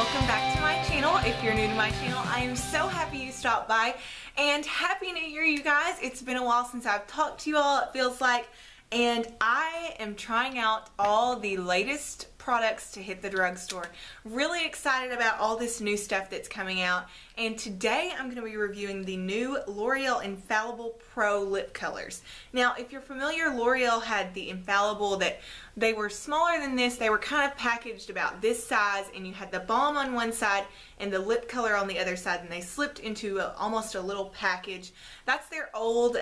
welcome back to my channel. If you're new to my channel, I am so happy you stopped by, and Happy New Year, you guys. It's been a while since I've talked to you all, it feels like, and I am trying out all the latest products to hit the drugstore. Really excited about all this new stuff that's coming out, and today I'm going to be reviewing the new L'Oreal Infallible Pro lip colors. Now, if you're familiar, L'Oreal had the Infallible that they were smaller than this. They were kind of packaged about this size, and you had the balm on one side and the lip color on the other side, and they slipped into almost a little package. That's their old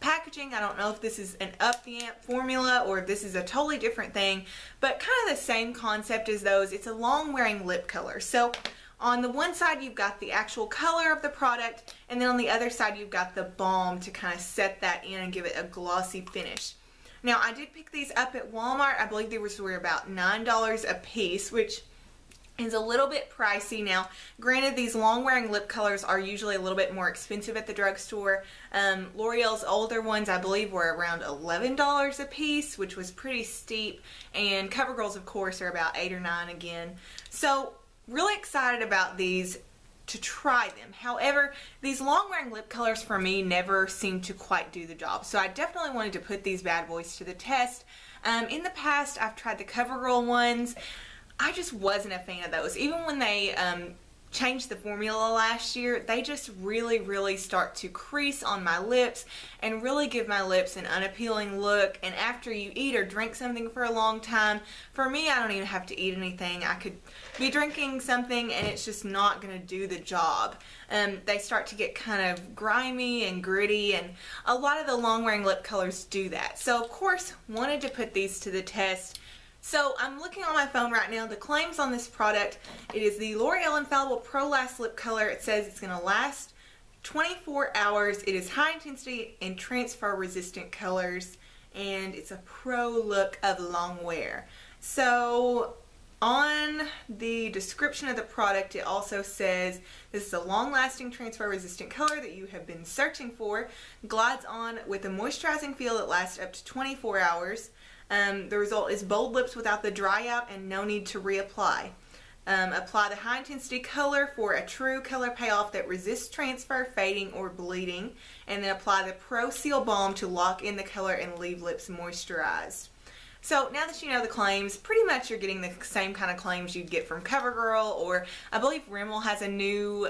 packaging. I don't know if this is an up the amp formula or if this is a totally different thing, but kind of the same concept as those. It's a long wearing lip color. So on the one side you've got the actual color of the product, and then on the other side you've got the balm to kind of set that in and give it a glossy finish. Now, I did pick these up at Walmart. I believe they were about $9 a piece, which is a little bit pricey. Now, granted, these long-wearing lip colors are usually a little bit more expensive at the drugstore. L'Oreal's older ones, I believe, were around $11 a piece, which was pretty steep. And CoverGirl's, of course, are about $8 or $9 again. So, really excited about these to try them. However, these long-wearing lip colors for me never seem to quite do the job. So I definitely wanted to put these bad boys to the test. In the past, I've tried the CoverGirl ones. I just wasn't a fan of those. Even when they changed the formula last year, they just really start to crease on my lips and really give my lips an unappealing look. And after you eat or drink something for a long time, for me, I don't even have to eat anything. I could be drinking something and it's just not going to do the job. They start to get kind of grimy and gritty, and a lot of the long wearing lip colors do that. So of course, wanted to put these to the test. So I'm looking on my phone right now. The claims on this product, it is the L'Oreal Infallible Pro Last Lip Color. It says it's going to last 24 hours. It is high intensity and transfer resistant colors, and it's a pro look of long wear. So on the description of the product, it also says this is a long-lasting transfer-resistant color that you have been searching for. Glides on with a moisturizing feel that lasts up to 24 hours. The result is bold lips without the dry out and no need to reapply. Apply the high-intensity color for a true color payoff that resists transfer, fading, or bleeding. And then apply the Pro Seal Balm to lock in the color and leave lips moisturized. So now that you know the claims, pretty much you're getting the same kind of claims you'd get from CoverGirl, or I believe Rimmel has a new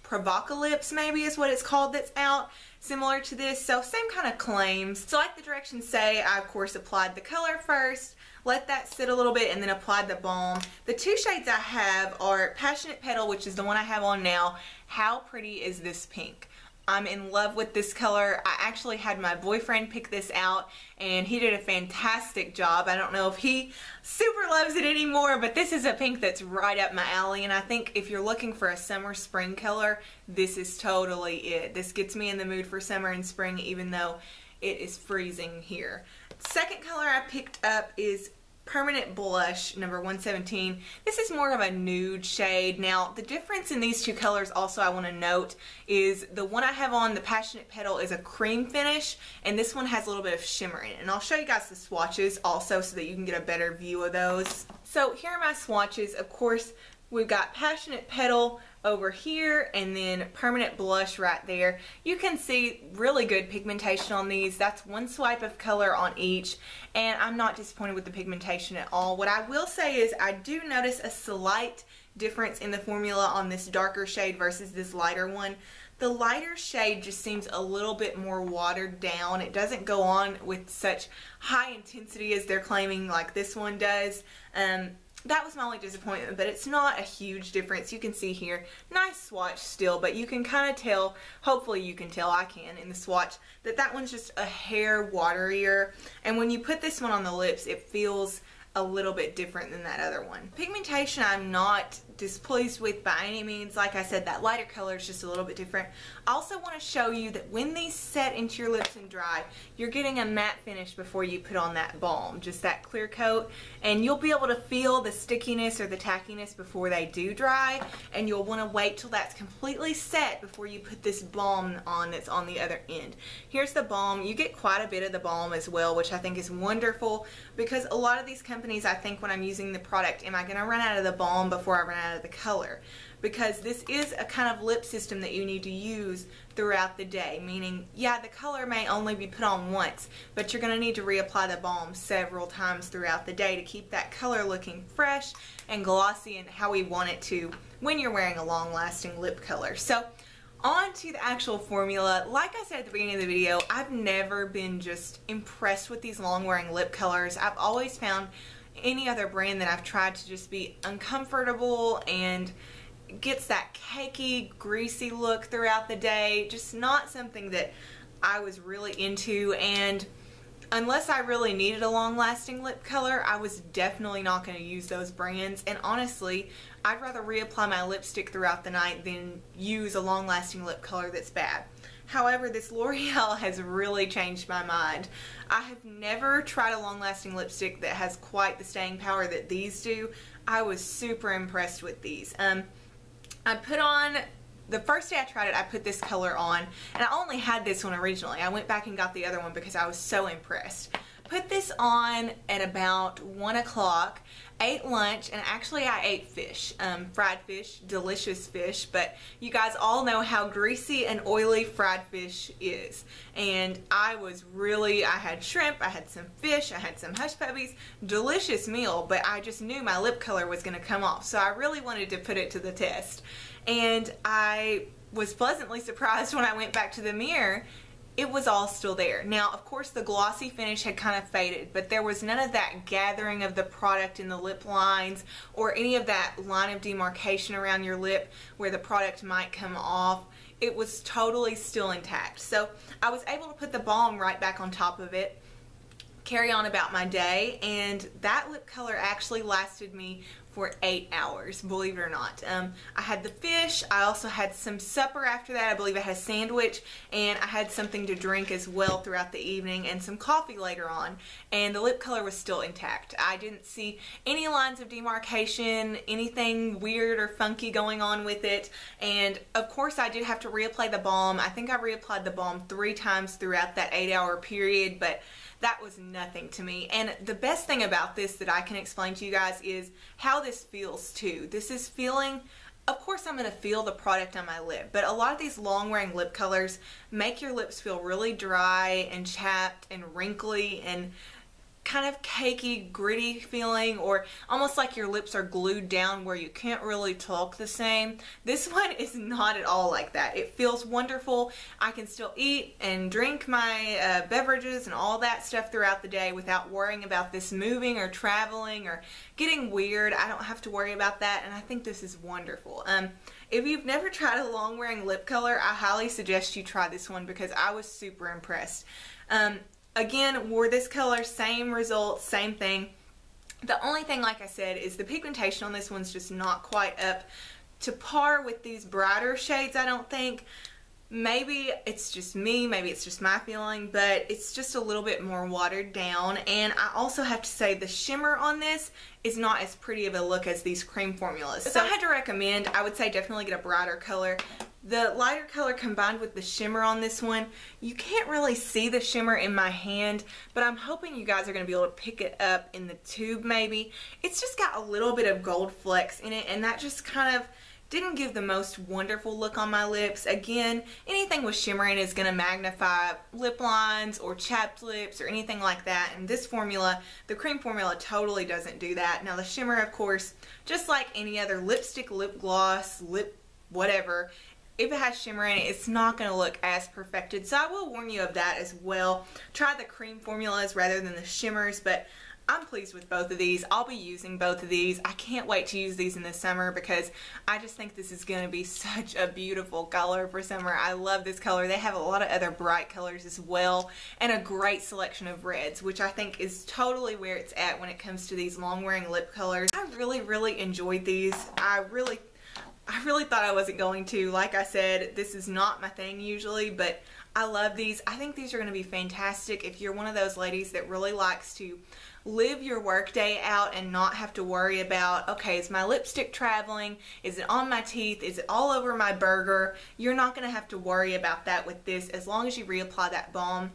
Provocalips, maybe is what it's called, that's out, similar to this. So same kind of claims. So like the directions say, I of course applied the color first, let that sit a little bit, and then applied the balm. The two shades I have are Passionate Petal, which is the one I have on now. How pretty is this pink? I'm in love with this color. I actually had my boyfriend pick this out, and he did a fantastic job. I don't know if he super loves it anymore, but this is a pink that's right up my alley, and I think if you're looking for a summer spring color, this is totally it. This gets me in the mood for summer and spring, even though it is freezing here. Second color I picked up is Permanent Blush number 117. This is more of a nude shade. Now, the difference in these two colors also I want to note is the one I have on, the Passionate Petal, is a cream finish, and this one has a little bit of shimmer in it. And I'll show you guys the swatches also so that you can get a better view of those. So here are my swatches. Of course, we've got Passionate Petal over here, and then Permanent Blush right there. You can see really good pigmentation on these. That's one swipe of color on each, and I'm not disappointed with the pigmentation at all. What I will say is I do notice a slight difference in the formula on this darker shade versus this lighter one. The lighter shade just seems a little bit more watered down. It doesn't go on with such high intensity as they're claiming like this one does. That was my only disappointment, but it's not a huge difference. You can see here, nice swatch still, but you can kind of tell, hopefully you can tell, I can in the swatch, that that one's just a hair waterier. And when you put this one on the lips, it feels a little bit different than that other one. Pigmentation I'm not displeased with by any means. Like I said, that lighter color is just a little bit different. I also want to show you that when these set into your lips and dry, you're getting a matte finish before you put on that balm, just that clear coat, and you'll be able to feel the stickiness or the tackiness before they do dry, and you'll want to wait till that's completely set before you put this balm on that's on the other end. Here's the balm. You get quite a bit of the balm as well, which I think is wonderful, because a lot of these companies, I think when I'm using the product, am I going to run out of the balm before I run out out of the color, because this is a kind of lip system that you need to use throughout the day, meaning, yeah, the color may only be put on once, but you're going to need to reapply the balm several times throughout the day to keep that color looking fresh and glossy and how we want it to when you're wearing a long-lasting lip color. So on to the actual formula. Like I said at the beginning of the video, I've never been just impressed with these long-wearing lip colors. I've always found any other brand that I've tried to just be uncomfortable and gets that cakey, greasy look throughout the day. Just not something that I was really into, and unless I really needed a long-lasting lip color, I was definitely not going to use those brands. And honestly, I'd rather reapply my lipstick throughout the night than use a long-lasting lip color that's bad. However, this L'Oreal has really changed my mind. I have never tried a long-lasting lipstick that has quite the staying power that these do. I was super impressed with these. I put on, the first day I tried it, I put this color on, and I only had this one originally. I went back and got the other one because I was so impressed. Put this on at about 1 o'clock, ate lunch, and actually I ate fish, fried fish, delicious fish, but you guys all know how greasy and oily fried fish is. And I had shrimp, I had some fish, I had some hush puppies, delicious meal, but I just knew my lip color was going to come off, so I really wanted to put it to the test. And I was pleasantly surprised when I went back to the mirror. It was all still there. Now, of course, the glossy finish had kind of faded, but there was none of that gathering of the product in the lip lines or any of that line of demarcation around your lip where the product might come off. It was totally still intact. So I was able to put the balm right back on top of it, carry on about my day, and that lip color actually lasted me for 8 hours, believe it or not. I had the fish, I also had some supper after that. I believe I had a sandwich, and I had something to drink as well throughout the evening, and some coffee later on, and the lip color was still intact. I didn't see any lines of demarcation, anything weird or funky going on with it, and of course I did have to reapply the balm. I think I reapplied the balm 3 times throughout that 8-hour period, but that was nothing to me. And the best thing about this that I can explain to you guys is how this feels too. This is feeling, of course I'm going to feel the product on my lip, but a lot of these long-wearing lip colors make your lips feel really dry and chapped and wrinkly and kind of cakey, gritty feeling, or almost like your lips are glued down where you can't really talk the same. This one is not at all like that. It feels wonderful. I can still eat and drink my beverages and all that stuff throughout the day without worrying about this moving or traveling or getting weird. I don't have to worry about that, and I think this is wonderful. If you've never tried a long-wearing lip color, I highly suggest you try this one because I was super impressed. Again, wore this color, same results, same thing. The only thing, like I said, is the pigmentation on this one's just not quite up to par with these brighter shades, I don't think. Maybe it's just me, maybe it's just my feeling, but it's just a little bit more watered down. And I also have to say the shimmer on this is not as pretty of a look as these cream formulas. So if I had to recommend, I would say definitely get a brighter color. The lighter color combined with the shimmer on this one, you can't really see the shimmer in my hand, but I'm hoping you guys are going to be able to pick it up in the tube maybe. It's just got a little bit of gold flecks in it, and that just kind of didn't give the most wonderful look on my lips. Again, anything with shimmering is going to magnify lip lines or chapped lips or anything like that, and this formula, the cream formula, totally doesn't do that. Now the shimmer, of course, just like any other lipstick, lip gloss, lip whatever, if it has shimmer in it, it's not going to look as perfected. So I will warn you of that as well. Try the cream formulas rather than the shimmers, but I'm pleased with both of these. I'll be using both of these. I can't wait to use these in the summer because I just think this is going to be such a beautiful color for summer. I love this color. They have a lot of other bright colors as well, and a great selection of reds, which I think is totally where it's at when it comes to these long-wearing lip colors. I really enjoyed these. I really thought I wasn't going to. Like I said, this is not my thing usually, but I love these. I think these are going to be fantastic if you're one of those ladies that really likes to live your work day out and not have to worry about, okay, is my lipstick traveling? Is it on my teeth? Is it all over my burger? You're not going to have to worry about that with this as long as you reapply that balm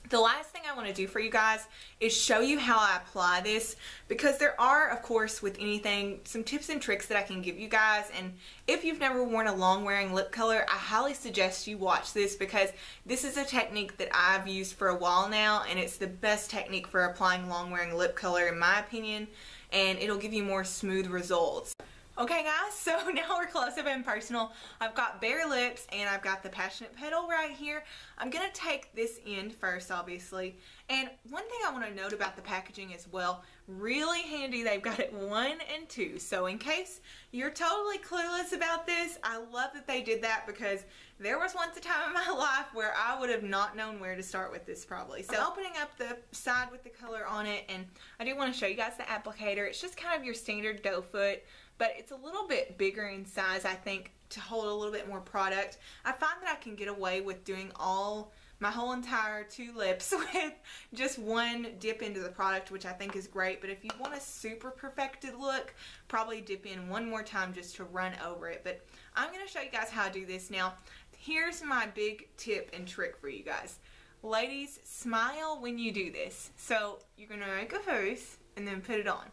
The last thing I want to do for you guys is show you how I apply this, because there are, of course, with anything, some tips and tricks that I can give you guys. And if you've never worn a long wearing lip color, I highly suggest you watch this, because this is a technique that I've used for a while now, and it's the best technique for applying long wearing lip color in my opinion, and it'll give you more smooth results. Okay guys, so now we're close up and personal. I've got bare lips and I've got the Passionate Petal right here. I'm going to take this end first, obviously. And one thing I want to note about the packaging as well, really handy, they've got it 1 and 2. So in case you're totally clueless about this, I love that they did that, because there was once a time in my life where I would have not known where to start with this probably. So I'm opening up the side with the color on it, and I do want to show you guys the applicator. It's just kind of your standard doe foot, but it's a little bit bigger in size, I think, to hold a little bit more product. I find that I can get away with doing my whole entire 2 lips with just 1 dip into the product, which I think is great. But if you want a super perfected look, probably dip in 1 more time just to run over it. But I'm going to show you guys how to do this now. Here's my big tip and trick for you guys. Ladies, smile when you do this. So you're going to make a face and then put it on,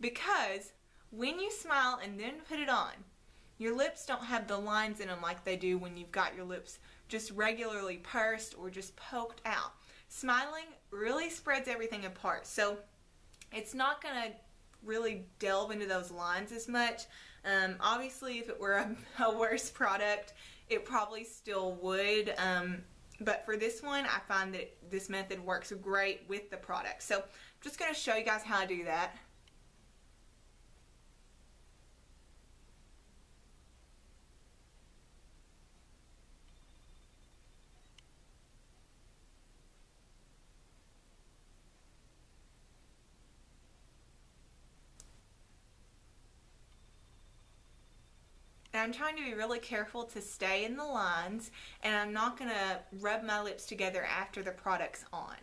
because when you smile and then put it on, your lips don't have the lines in them like they do when you've got your lips just regularly pursed or just poked out. Smiling really spreads everything apart, so it's not going to really delve into those lines as much. Obviously, if it were a worse product, it probably still would, but for this one, I find that this method works great with the product. So I'm just going to show you guys how to do that. And I'm trying to be really careful to stay in the lines, and I'm not going to rub my lips together after the product's on.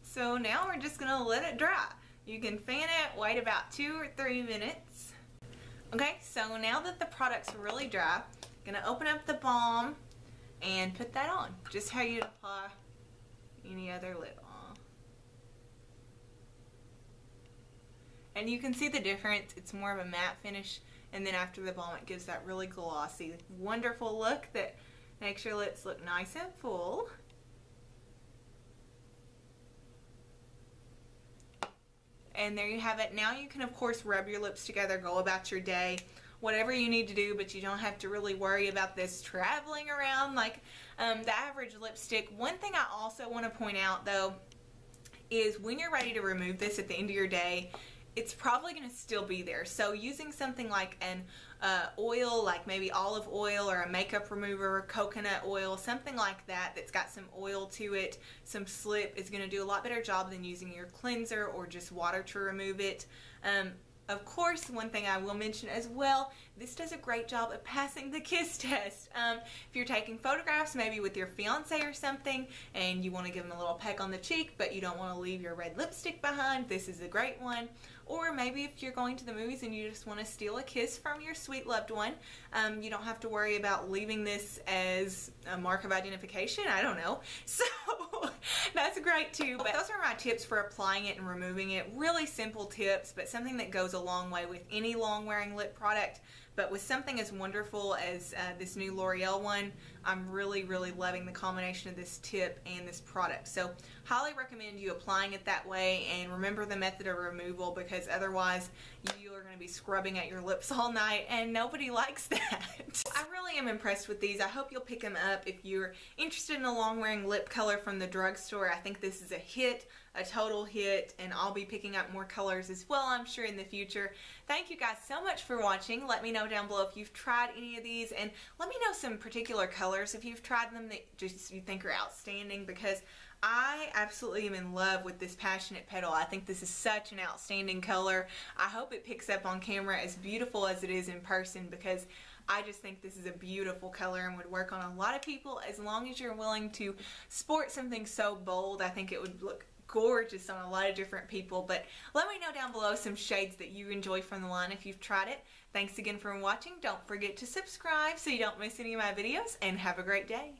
So now we're just going to let it dry. You can fan it, wait about 2 or 3 minutes. Okay, so now that the product's really dry, I'm going to open up the balm and put that on, just how you'd apply any other lip balm. And you can see the difference. It's more of a matte finish, and then after the balm it gives that really glossy, wonderful look that makes your lips look nice and full. And there you have it. Now you can, of course, rub your lips together, go about your day, whatever you need to do, but you don't have to really worry about this traveling around like the average lipstick. One thing I also want to point out, though, is when you're ready to remove this at the end of your day, it's probably going to still be there. So using something like an oil, like maybe olive oil, or a makeup remover, coconut oil, something like that that's got some oil to it, some slip, is going to do a lot better job than using your cleanser or just water to remove it. Of course, one thing I will mention as well, this does a great job of passing the kiss test. If you're taking photographs maybe with your fiance or something, and you want to give them a little peck on the cheek, but you don't want to leave your red lipstick behind, this is a great one. Or maybe if you're going to the movies and you just want to steal a kiss from your sweet loved one, you don't have to worry about leaving this as a mark of identification. I don't know. So that's great too. But those are my tips for applying it and removing it. Really simple tips, but something that goes a long way with any long wearing lip product. But with something as wonderful as this new L'Oreal one, I'm really, really loving the combination of this tip and this product. So highly recommend you applying it that way, and remember the method of removal, because otherwise you are going to be scrubbing at your lips all night, and nobody likes that. I really am impressed with these. I hope you'll pick them up if you're interested in a long wearing lip color from the drugstore. I think this is a hit, a total hit, and I'll be picking up more colors as well, I'm sure, in the future. Thank you guys so much for watching. Let me know down below if you've tried any of these, and let me know some particular colors if you've tried them that just you think are outstanding, because I absolutely am in love with this Passionate Petal. I think this is such an outstanding color. I hope it picks up on camera as beautiful as it is in person, because I just think this is a beautiful color and would work on a lot of people. As long as you're willing to sport something so bold, I think it would look gorgeous on a lot of different people. But let me know down below some shades that you enjoy from the line if you've tried it. Thanks again for watching. Don't forget to subscribe so you don't miss any of my videos, and have a great day.